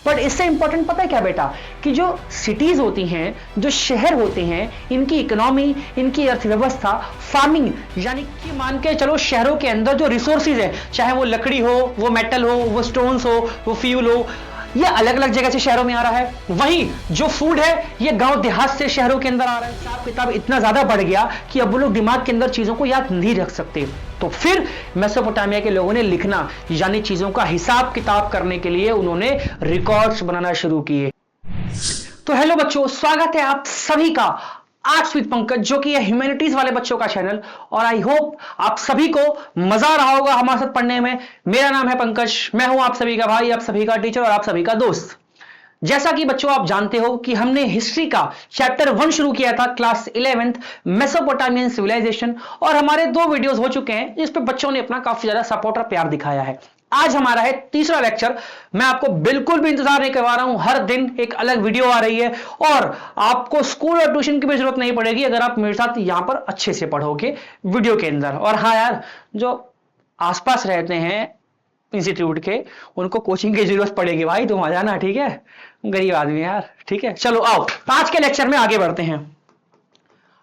But इससे important पता है क्या बेटा, कि जो सिटीज होती हैं, जो शहर होते हैं, इनकी इकोनॉमी, इनकी अर्थव्यवस्था, फार्मिंग, यानी कि मान के चलो शहरों के अंदर जो रिसोर्सेज है, चाहे वो लकड़ी हो, वो मेटल हो, वो स्टोन्स हो, वो फ्यूल हो, ये अलग अलग जगह से शहरों में आ रहा है। वहीं जो फूड है ये गांव देहात से शहरों के अंदर आ रहा है। हिसाब किताब इतना ज्यादा बढ़ गया कि अब वो लोग दिमाग के अंदर चीजों को याद नहीं रख सकते। तो फिर मेसोपोटामिया के लोगों ने लिखना, यानी चीजों का हिसाब किताब करने के लिए उन्होंने रिकॉर्ड्स बनाना शुरू किए। तो हेलो बच्चों, स्वागत है आप सभी का आर्ट्स विद पंकज, जो कि है ह्यूमैनिटीज वाले बच्चों का चैनल। और आई होप आप सभी को मजा आ रहा होगा हमारे साथ पढ़ने में। मेरा नाम है पंकज, मैं हूं आप सभी का भाई, आप सभी का टीचर और आप सभी का दोस्त। जैसा कि बच्चों आप जानते हो कि हमने हिस्ट्री का चैप्टर 1 शुरू किया था क्लास 11th, मेसोपोटामियन सिविलाइजेशन, और हमारे 2 वीडियोस हो चुके हैं जिस पे बच्चों ने अपना काफी ज्यादा सपोर्ट और प्यार दिखाया है। आज हमारा है तीसरा लेक्चर। मैं आपको बिल्कुल भी इंतजार नहीं करवा रहा हूं, हर दिन एक अलग वीडियो आ रही है और आपको स्कूल और ट्यूशन की भी जरूरत नहीं पड़ेगी अगर आप मेरे साथ यहां पर अच्छे से पढ़ोगे वीडियो के अंदर। और हाँ यार, जो आसपास रहते हैं इंस्टीट्यूट के, उनको कोचिंग की जरूरत पड़ेगी भाई, तुम आ जाना, ठीक है? गरीब आदमी यार, ठीक है? चलो आओ आज के लेक्चर में आगे बढ़ते हैं।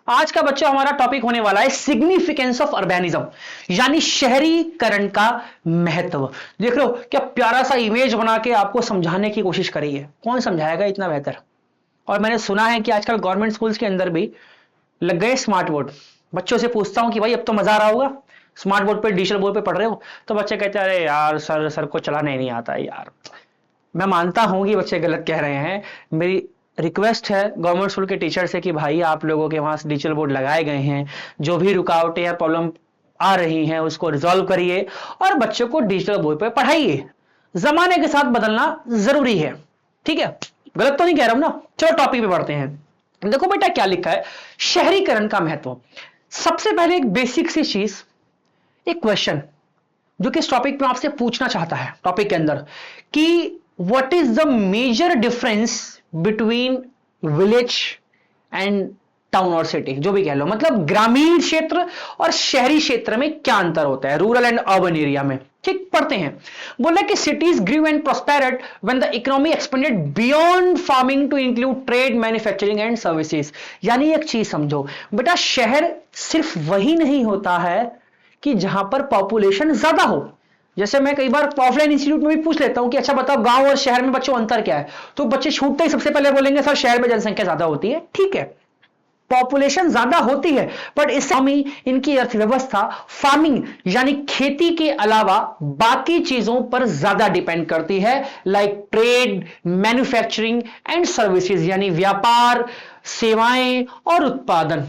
आज का बच्चा हमारा टॉपिक होने वाला है सिग्निफिकेंस ऑफ अर्बेनिज्म, यानी शहरीकरण का महत्व। देख लो क्या प्यारा सा इमेज बना के आपको समझाने की कोशिश करी है। कौन समझाएगा इतना बेहतर? और मैंने सुना है कि आजकल गवर्नमेंट स्कूल्स के अंदर भी लग गए स्मार्ट बोर्ड। बच्चों से पूछता हूं कि भाई अब तो मजा आ रहा होगा, स्मार्ट बोर्ड पे, डिजिटल बोर्ड पे पढ़ रहे हो? तो बच्चे कहते हैं अरे यार सर को चलाने नहीं आता यार। मैं मानता हूं कि बच्चे गलत कह रहे हैं। मेरी रिक्वेस्ट है गवर्नमेंट स्कूल के टीचर से कि भाई आप लोगों के वहां डिजिटल बोर्ड लगाए गए हैं, जो भी रुकावटें या प्रॉब्लम आ रही हैं उसको रिजॉल्व करिए और बच्चों को डिजिटल बोर्ड पे पढ़ाइए। जमाने के साथ बदलना जरूरी है, ठीक है? गलत तो नहीं कह रहा हूं ना? चलो टॉपिक पे बढ़ते हैं। देखो बेटा क्या लिखा है, शहरीकरण का महत्व। सबसे पहले एक बेसिक सी चीज, एक क्वेश्चन जो कि इस टॉपिक में आपसे पूछना चाहता है टॉपिक के अंदर, कि what is the major difference between village and town और सिटी, जो भी कह लो, मतलब ग्रामीण क्षेत्र और शहरी क्षेत्र में क्या अंतर होता है, रूरल एंड अर्बन एरिया में। ठीक, पढ़ते हैं। बोला कि cities grew and prospered when the economy expanded beyond farming to include trade, manufacturing and services. यानी एक चीज समझो बेटा, शहर सिर्फ वही नहीं होता है कि जहां पर पॉपुलेशन ज्यादा हो। जैसे मैं कई बार ऑफलाइन इंस्टीट्यूट में भी पूछ लेता हूं कि अच्छा बताओ गांव और शहर में बच्चों अंतर क्या है, तो बच्चे छूटते ही सबसे पहले बोलेंगे सर शहर में जनसंख्या ज्यादा होती है। ठीक है, पॉपुलेशन ज्यादा होती है, बट इसमें इनकी अर्थव्यवस्था फार्मिंग यानी खेती के अलावा बाकी चीजों पर ज्यादा डिपेंड करती है, like trade, manufacturing and services, यानी व्यापार, सेवाएं और उत्पादन।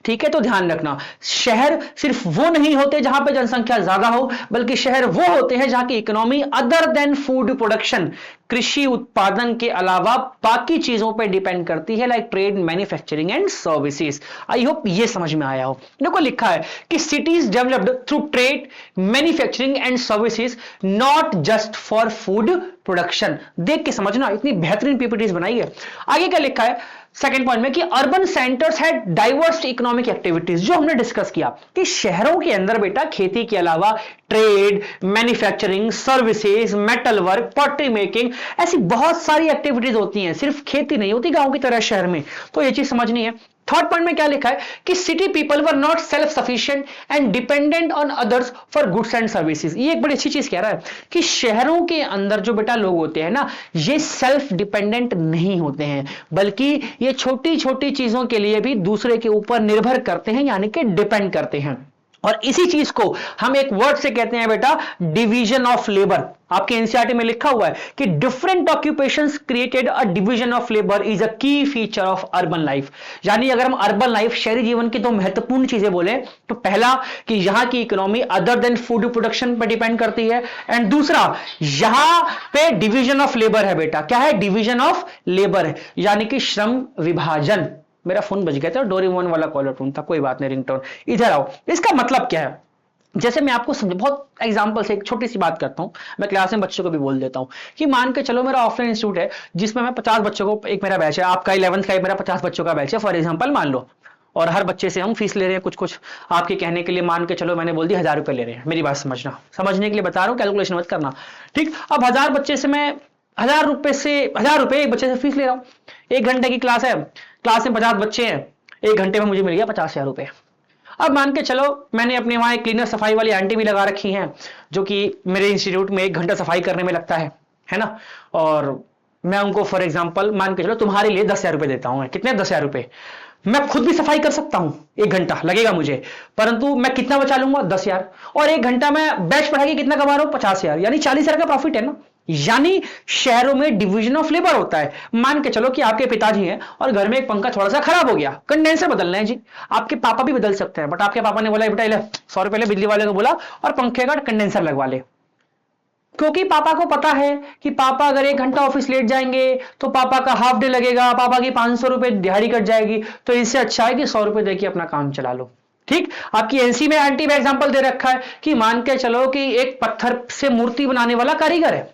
ठीक है, तो ध्यान रखना, शहर सिर्फ वो नहीं होते जहां पे जनसंख्या ज्यादा हो, बल्कि शहर वो होते हैं जहां की economy other than food production, कृषि उत्पादन के अलावा बाकी चीजों पे डिपेंड करती है, like trade, manufacturing and services. I hope ये समझ में आया हो। देखो लिखा है कि cities developed through trade, manufacturing and services, not just for food production. देख के समझना, इतनी बेहतरीन पीपीटीज बनाई है। आगे क्या लिखा है सेकेंड पॉइंट में, कि urban centres had diverse economic activities, जो हमने डिस्कस किया कि शहरों के अंदर बेटा खेती के अलावा trade, manufacturing, services, metal work, pottery making, ऐसी बहुत सारी एक्टिविटीज होती हैं, सिर्फ खेती नहीं होती गांव की तरह शहर में। तो ये चीज समझनी है। थर्ड पॉइंट में क्या लिखा है कि city people were not self sufficient and dependent on others for goods and services. ये एक बड़ी अच्छी चीज कह रहा है कि शहरों के अंदर जो बेटा लोग होते हैं ना, ये सेल्फ डिपेंडेंट नहीं होते हैं, बल्कि ये छोटी छोटी चीजों के लिए भी दूसरे के ऊपर निर्भर करते हैं, यानी कि डिपेंड करते हैं। और इसी चीज को हम एक वर्ड से कहते हैं बेटा डिवीजन ऑफ लेबर। आपके एनसीईआरटी में लिखा हुआ है कि different occupations created a division of labour is a की फीचर ऑफ अर्बन लाइफ। यानी अगर हम अर्बन लाइफ, शहरी जीवन की 2 महत्वपूर्ण चीजें बोले, तो पहला कि यहां की economy other than food production पर डिपेंड करती है, एंड दूसरा यहां पे डिवीजन ऑफ लेबर है बेटा। क्या है? डिवीजन ऑफ लेबर है, यानी कि श्रम विभाजन। मेरा फोन बज गया था, डोरेमोन वाला कॉलर टून था, कोई बात नहीं, रिंगटोन। इधर आओ, इसका मतलब क्या है? जैसे मैं आपको समझ, बहुत एग्जांपल से एक छोटी सी बात करता हूं, मैं क्लास में बच्चों को भी बोल देता हूं कि मान के चलो मेरा ऑफलाइन इंस्टीट्यूट है जिसमें मैं 50 बच्चों को, एक मेरा बैच है, आपका 11th का, एक मेरा 50 बच्चों का बैच है फॉर एग्जांपल मान लो, और हर बच्चे से हम फीस ले रहे हैं कुछ आपके कहने के लिए, मान के चलो मैंने बोल दिया 1000 रुपए ले रहे हैं। मेरी बात समझना, समझने के लिए बता रहा हूं, कैलकुलेशन मत करना। ठीक, अब 1000 बच्चे से मैं ₹1000 एक बच्चे से फीस ले रहा हूं। 1 घंटे की क्लास है, क्लास में 50 बच्चे हैं, 1 घंटे में मुझे मिल गया ₹50,000। अब मान के चलो मैंने अपने वहां एक क्लीनर सफाई वाली आंटी भी लगा रखी हैं, जो कि मेरे इंस्टीट्यूट में 1 घंटा सफाई करने में लगता है ना। और मैं उनको फॉर एग्जांपल मान के चलो तुम्हारे लिए ₹10,000 देता हूं। कितने? ₹10,000। मैं खुद भी सफाई कर सकता हूं, 1 घंटा लगेगा मुझे, परंतु मैं कितना बचा लूंगा? 10,000। और 1 घंटा मैं बैच पढ़ा के कितना कमा रहा हूं? 50,000, यानी 40,000 का प्रॉफिट है ना। यानी शहरों में डिवीजन ऑफ लेबर होता है। मान के चलो कि आपके पिताजी हैं और घर में एक पंखा थोड़ा सा खराब हो गया, कंडेंसर बदलना है जी। आपके पापा भी बदल सकते हैं, बट आपके पापा ने बोला बेटा ले ₹100 ले, बिजली वाले को बोला और पंखे का कंडेंसर लगवा ले। क्योंकि पापा को पता है कि पापा अगर 1 घंटा ऑफिस लेट जाएंगे तो पापा का हाफ डे लगेगा, पापा की ₹500 दिहाड़ी कट जाएगी, तो इससे अच्छा है कि ₹100 देके अपना काम चला लो। ठीक। आपकी एनसी में आंटी में एग्जांपल दे रखा है कि मान के चलो कि एक पत्थर से मूर्ति बनाने वाला कारीगर है।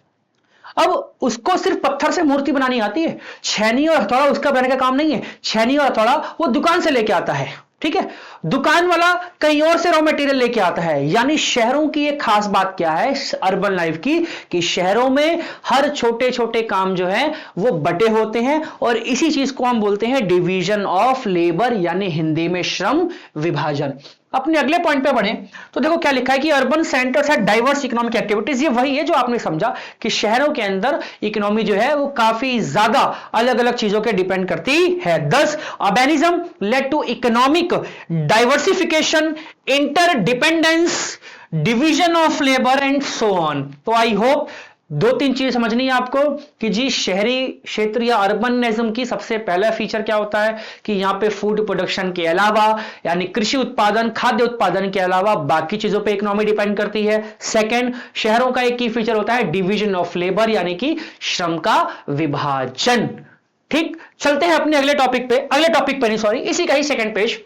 अब उसको सिर्फ पत्थर से मूर्ति बनानी आती है, छैनी और हथौड़ा उसका बनाने का काम नहीं है। छैनी और हथौड़ा वो दुकान से लेके आता है, ठीक है। दुकान वाला कहीं और से रॉ मटेरियल लेके आता है। यानी शहरों की एक खास बात क्या है अर्बन लाइफ की, कि शहरों में हर छोटे छोटे काम जो है वो बटे होते हैं, और इसी चीज को हम बोलते हैं डिवीजन ऑफ लेबर, यानी हिंदी में श्रम विभाजन। अपने अगले पॉइंट पे बढ़े तो देखो क्या लिखा है कि अर्बन सेंटर्स है डाइवर्स इकोनॉमिक एक्टिविटीज। ये वही है जो आपने समझा कि शहरों के अंदर इकोनॉमी जो है वो काफी ज्यादा अलग अलग चीजों के डिपेंड करती है। Thus urbanism led to economic diversification, interdependence, division of labour and so on. तो आई होप 2-3 चीज समझनी है आपको कि जी शहरी क्षेत्र या अर्बनिज्म की सबसे पहला फीचर क्या होता है कि यहां पे फूड प्रोडक्शन के अलावा, यानी कृषि उत्पादन, खाद्य उत्पादन के अलावा बाकी चीजों पे इकोनॉमी डिपेंड करती है। सेकंड, शहरों का एक की फीचर होता है डिवीजन ऑफ लेबर, यानी कि श्रम का विभाजन। ठीक, चलते हैं अपने अगले टॉपिक पे नहीं सॉरी, इसी का ही सेकंड पेज।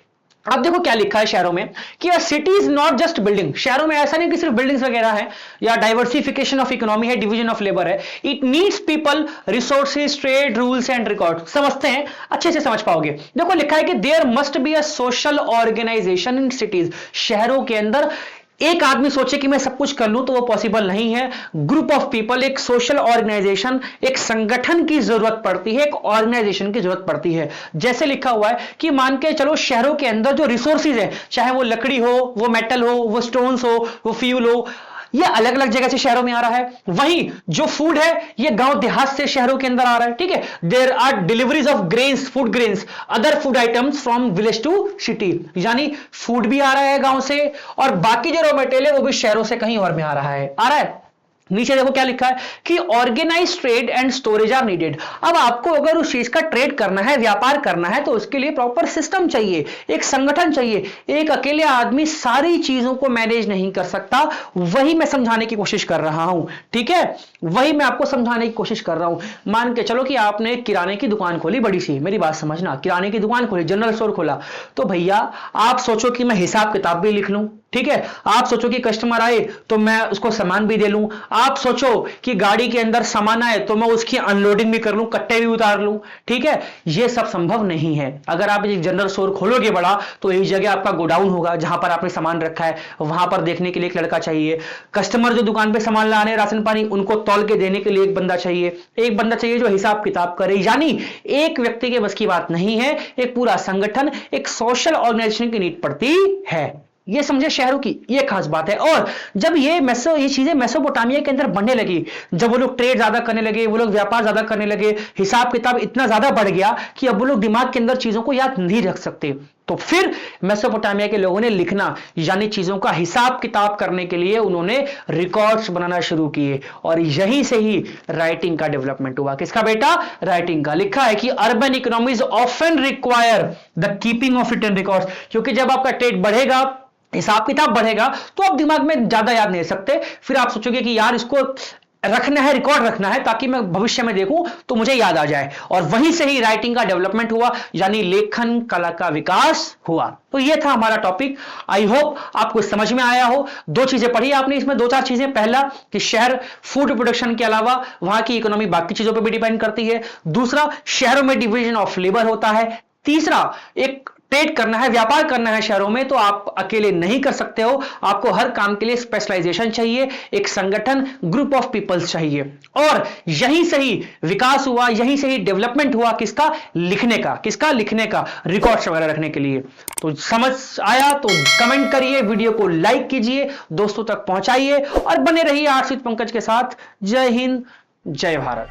अब देखो क्या लिखा है शहरों में कि city is not just building. शहरों में ऐसा नहीं कि सिर्फ बिल्डिंग्स वगैरह है या डाइवर्सिफिकेशन ऑफ इकोनॉमी है, डिवीजन ऑफ लेबर है। It needs people, resources, trade, rules and record. समझते हैं, अच्छे से समझ पाओगे। देखो लिखा है कि there must be a social organisation in cities. शहरों के अंदर एक आदमी सोचे कि मैं सब कुछ कर लूं तो वो पॉसिबल नहीं है। ग्रुप ऑफ पीपल, एक सोशल ऑर्गेनाइजेशन, एक संगठन की जरूरत पड़ती है, एक ऑर्गेनाइजेशन की जरूरत पड़ती है। जैसे लिखा हुआ है कि मान के चलो शहरों के अंदर जो रिसोर्सेज है, चाहे वो लकड़ी हो, वो मेटल हो, वो स्टोन्स हो, वो फ्यूल हो, ये अलग अलग जगह से शहरों में आ रहा है। वहीं जो फूड है ये गांव देहात से शहरों के अंदर आ रहा है। ठीक है, there are deliveries of grains, food grains, other food items from village to city. यानी फूड भी आ रहा है गांव से और बाकी जो रॉ मटेरियल है वो भी शहरों से कहीं और में आ रहा है। नीचे देखो क्या लिखा है कि organise trade and storage are needed. अब आपको अगर उस चीज का ट्रेड करना है, व्यापार करना है, तो उसके लिए प्रॉपर सिस्टम चाहिए, एक संगठन चाहिए। एक अकेले आदमी सारी चीजों को मैनेज नहीं कर सकता। वही मैं समझाने की कोशिश कर रहा हूं। ठीक है, वही मैं आपको समझाने की कोशिश कर रहा हूं। मान के चलो कि आपने किराने की दुकान खोली, बड़ी सी, मेरी बात समझना, किराने की दुकान खोली, जनरल स्टोर खोला, तो भैया आप सोचो कि मैं हिसाब किताब भी लिख लूं। ठीक है, आप सोचो कि कस्टमर आए तो मैं उसको सामान भी दे लूं। आप सोचो कि गाड़ी के अंदर सामान आए तो मैं उसकी अनलोडिंग भी कर लूं, कट्टे भी उतार लूं। ठीक है, यह सब संभव नहीं है। अगर आप एक जनरल स्टोर खोलोगे बड़ा, तो एक जगह आपका गोडाउन होगा जहां पर आपने सामान रखा है, वहां पर देखने के लिए एक लड़का चाहिए। कस्टमर जो दुकान पे सामान लाने, राशन पानी, उनको तौल के देने के लिए एक बंदा चाहिए। एक बंदा चाहिए जो हिसाब किताब करे। यानी एक व्यक्ति के बस की बात नहीं है, एक पूरा संगठन, एक सोशल ऑर्गेनाइजेशन की नीड पड़ती है। ये समझे शहरों की ये खास बात है। और जब ये चीजें मेसोपोटामिया के अंदर बढ़ने लगी, जब वो लोग ट्रेड ज्यादा करने लगे, वो लोग व्यापार ज्यादा करने लगे, हिसाब किताब इतना ज्यादा बढ़ गया कि अब वो लोग दिमाग के अंदर चीजों को याद नहीं रख सकते। तो फिर मेसोपोटामिया के लोगों ने लिखना, यानी चीजों का हिसाब किताब करने के लिए उन्होंने रिकॉर्ड्स बनाना शुरू किए, और यहीं से ही राइटिंग का डेवलपमेंट हुआ। किसका बेटा? राइटिंग का। लिखा है कि urban economies often require the keeping of written records, क्योंकि जब आपका ट्रेड बढ़ेगा, हिसाब किताब बढ़ेगा, तो आप दिमाग में ज्यादा याद नहीं सकते। फिर आप सोचोगे कि यार इसको रखना है, रिकॉर्ड रखना है, ताकि मैं भविष्य में देखूं तो मुझे याद आ जाए। और वहीं से ही राइटिंग का डेवलपमेंट हुआ, यानी लेखन कला का विकास हुआ। तो ये था हमारा टॉपिक। आई होप आपको समझ में आया हो। 2 चीजें पढ़ी आपने इसमें, 2-4 चीजें। पहला कि शहर फूड प्रोडक्शन के अलावा वहां की इकोनॉमी बाकी चीजों पर भी डिपेंड करती है। दूसरा, शहरों में डिवीजन ऑफ लेबर होता है। तीसरा, एक ट्रेड करना है, व्यापार करना है शहरों में, तो आप अकेले नहीं कर सकते हो। आपको हर काम के लिए स्पेशलाइजेशन चाहिए, एक संगठन, ग्रुप ऑफ पीपल्स चाहिए। और यहीं से ही विकास हुआ, यहीं से ही डेवलपमेंट हुआ किसका? लिखने का। किसका? लिखने का, रिकॉर्ड्स वगैरह रखने के लिए। तो समझ आया तो कमेंट करिए, वीडियो को लाइक कीजिए, दोस्तों तक पहुंचाइए और बने रहिए आरसी पंकज के साथ। जय हिंद, जय भारत।